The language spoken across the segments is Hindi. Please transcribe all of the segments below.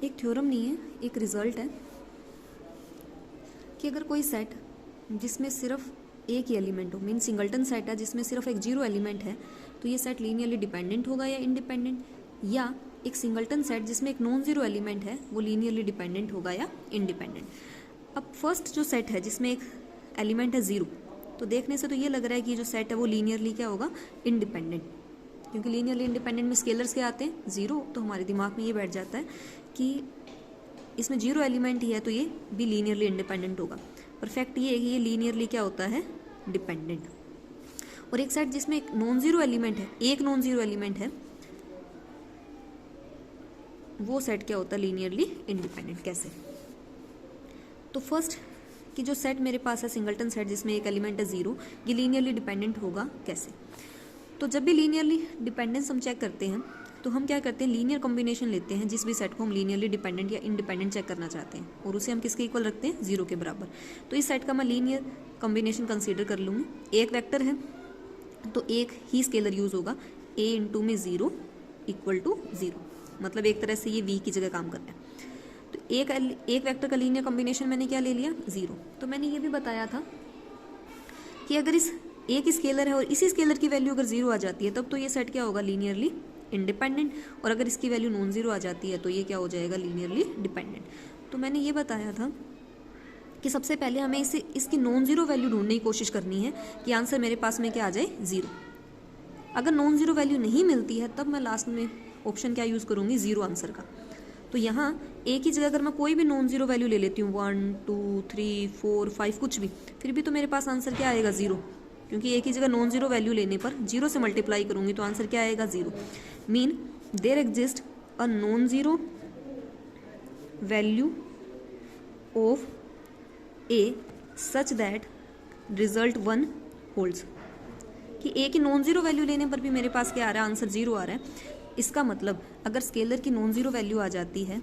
एक थ्योरम नहीं है, एक रिजल्ट है कि अगर कोई सेट जिसमें सिर्फ एक ही एलिमेंट हो, मीन सिंगल्टन सेट है जिसमें सिर्फ एक जीरो एलिमेंट है, तो ये सेट लीनियरली डिपेंडेंट होगा या इंडिपेंडेंट, या एक सिंगल्टन सेट जिसमें एक नॉन जीरो एलिमेंट है वो लीनियरली डिपेंडेंट होगा या इंडिपेंडेंट। अब फर्स्ट जो सेट है जिसमें एक एलिमेंट है जीरो, तो देखने से तो ये लग रहा है कि जो सेट है वो लीनियरली क्या होगा, इंडिपेंडेंट, क्योंकि लीनियरली इंडिपेंडेंट में स्केलर्स क्या आते हैं, जीरो, तो हमारे दिमाग में ये बैठ जाता है कि इसमें जीरो एलिमेंट ही है तो ये भी लीनियरली इंडिपेंडेंट होगा। पर फैक्ट ये है कि ये लीनियरली क्या होता है, डिपेंडेंट। और एक सेट जिसमें एक नॉन जीरो एलिमेंट है, एक नॉन जीरो एलिमेंट है, वो सेट क्या होता है, लीनियरली इंडिपेंडेंट। कैसे? तो फर्स्ट कि जो सेट मेरे पास है सिंगल्टन सेट जिसमें एक एलिमेंट है जीरो, ये लीनियरली डिपेंडेंट होगा कैसे? तो जब भी लीनियरली डिपेंडेंस हम चेक करते हैं तो हम क्या करते हैं, लीनियर कॉम्बिनेशन लेते हैं जिस भी सेट को हम लीनियरली डिपेंडेंट या इंडिपेंडेंट चेक करना चाहते हैं, और उसे हम किसके इक्वल रखते हैं, जीरो के बराबर। तो इस सेट का मैं लीनियर कॉम्बिनेशन कंसीडर कर लूँगी। एक वेक्टर है तो एक ही स्केलर यूज होगा, a इंटू में जीरो इक्वल टू जीरो, मतलब एक तरह से ये v की जगह काम कर रहा है। तो एक वेक्टर का लीनियर कॉम्बिनेशन मैंने क्या ले लिया, जीरो। तो मैंने ये भी बताया था कि अगर इस एक स्केलर है और इसी स्केलर की वैल्यू अगर जीरो आ जाती है तब तो ये सेट क्या होगा, लीनियरली इंडिपेंडेंट, और अगर इसकी वैल्यू नॉन जीरो आ जाती है तो ये क्या हो जाएगा, लीनियरली डिपेंडेंट। तो मैंने ये बताया था कि सबसे पहले हमें इसकी नॉन जीरो वैल्यू ढूंढने की कोशिश करनी है कि आंसर मेरे पास में क्या आ जाए, जीरो। अगर नॉन जीरो वैल्यू नहीं मिलती है तब मैं लास्ट में ऑप्शन क्या यूज़ करूँगी, जीरो आंसर का। तो यहाँ एक ही जगह अगर मैं कोई भी नॉन जीरो वैल्यू ले लेती हूँ, 1 2 3 4 5 कुछ भी, फिर भी तो मेरे पास आंसर क्या आएगा, जीरो, क्योंकि एक ही जगह नॉन जीरो वैल्यू लेने पर जीरो से मल्टीप्लाई करूँगी तो आंसर क्या आएगा, zero. Mean there exist a non zero value of a such that result one holds, कि ए की नॉन जीरो वैल्यू लेने पर भी मेरे पास क्या आ रहा है, आंसर जीरो आ रहा है। इसका मतलब अगर स्केलर की नॉन जीरो वैल्यू आ जाती है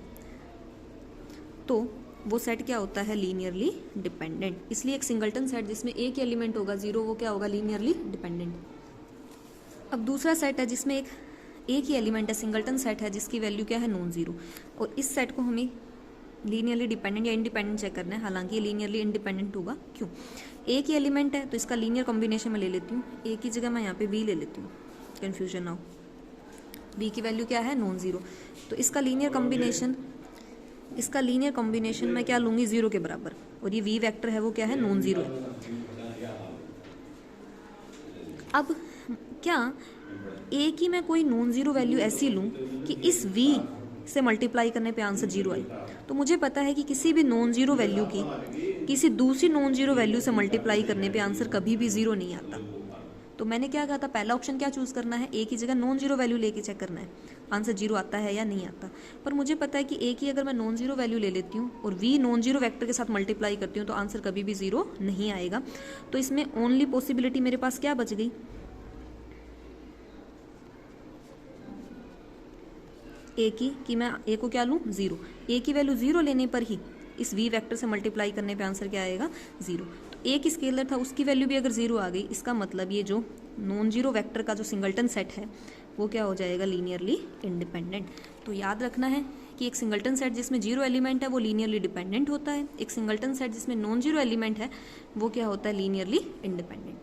तो वो सेट क्या होता है, लीनियरली डिपेंडेंट। इसलिए एक सिंगल्टन सेट जिसमें एक ही एलिमेंट होगा जीरो, वो क्या होगा, लीनियरली डिपेंडेंट। अब दूसरा सेट है जिसमें एक ही एलिमेंट है, सिंगल्टन सेट है जिसकी वैल्यू क्या है, नॉन जीरो, और इस सेट को हमें लीनियरली डिपेंडेंट या इंडिपेंडेंट चेक करना है। हालांकि ये लीनियरली इंडिपेंडेंट होगा, क्यों, एक ही एलिमेंट है तो इसका लीनियर कॉम्बिनेशन में ले लेती हूँ, एक ही जगह मैं यहाँ पे v ले लेती हूँ, कन्फ्यूजन ना हो। v की वैल्यू क्या है, नॉन जीरो, तो इसका लीनियर कॉम्बिनेशन मैं क्या लूँगी, जीरो के बराबर, और ये v वेक्टर है वो क्या है, नॉन जीरो है। अब क्या एक ही मैं कोई नॉन जीरो वैल्यू ऐसी लूँ कि इस v से मल्टीप्लाई करने पे आंसर जीरो आए, तो मुझे पता है कि किसी भी नॉन जीरो वैल्यू की किसी दूसरी नॉन जीरो वैल्यू से मल्टीप्लाई करने पे आंसर कभी भी जीरो नहीं आता। तो मैंने क्या कहा था, पहला ऑप्शन क्या चूज करना है, एक ही जगह नॉन जीरो वैल्यू लेके चेक करना है आंसर जीरो आता है या नहीं आता। पर मुझे पता है कि एक ही अगर मैं नॉन जीरो वैल्यू ले लेती हूँ और v नॉन जीरो वेक्टर के साथ मल्टीप्लाई करती हूँ तो आंसर कभी भी जीरो नहीं आएगा। तो इसमें ओनली पॉसिबिलिटी मेरे पास क्या बच गई, ए की, कि मैं ए को क्या लूँ, जीरो। ए की वैल्यू जीरो लेने पर ही इस v वेक्टर से मल्टीप्लाई करने पे आंसर क्या आएगा, जीरो। तो एक स्केलर था उसकी वैल्यू भी अगर जीरो आ गई, इसका मतलब ये जो नॉन जीरो वेक्टर का जो सिंगल्टन सेट है वो क्या हो जाएगा, लीनियरली इंडिपेंडेंट। तो याद रखना है कि एक सिंगल्टन सेट जिसमें जीरो एलिमेंट है वो लीनियरली डिपेंडेंट होता है, एक सिंगल्टन सेट जिसमें नॉन जीरो एलिमेंट है वो क्या होता है, लीनियरली इंडिपेंडेंट।